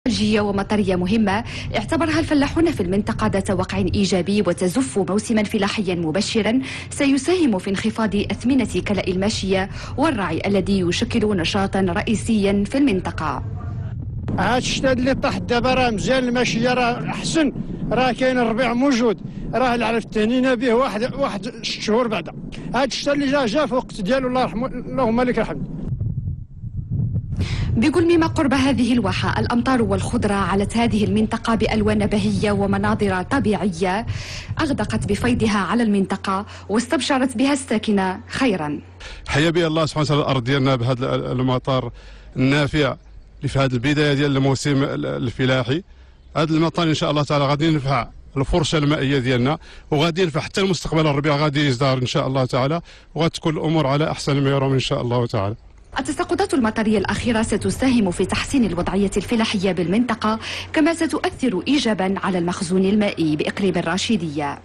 ثلجية ومطرية مهمة اعتبرها الفلاحون في المنطقة ذات وقع إيجابي وتزف موسما فلاحيا مبشرا سيساهم في انخفاض أثمنة كلاء الماشية والرعي الذي يشكل نشاطا رئيسيا في المنطقة. هاد الشتا اللي طاح دابا راه مزيان، الماشية راه أحسن، راه كاين الربيع موجود، راه العرف التهنينا به واحد 6 شهور بعدا. هاد الشتا اللي جا في وقت ديالو الله يرحمه، اللهم لك الحمد. بكل ما قرب هذه الواحة الأمطار والخضرة علت هذه المنطقة بألوان بهية ومناظر طبيعية أغدقت بفيضها على المنطقة واستبشرت بها الساكنة خيرا. حيا بها الله سبحانه وتعالى الأرض ديالنا بهذا المطر النافع اللي في هذه البداية ديال الموسم الفلاحي. هذا المطر إن شاء الله تعالى غادي ينفع الفرشة المائية ديالنا، وغادي ينفع حتى المستقبل الربيع غادي يزدهر إن شاء الله تعالى، وغتكون الأمور على أحسن ما يرام إن شاء الله تعالى. التساقطات المطرية الأخيرة ستساهم في تحسين الوضعية الفلاحية بالمنطقة، كما ستؤثر إيجابا على المخزون المائي بإقليم الراشدية.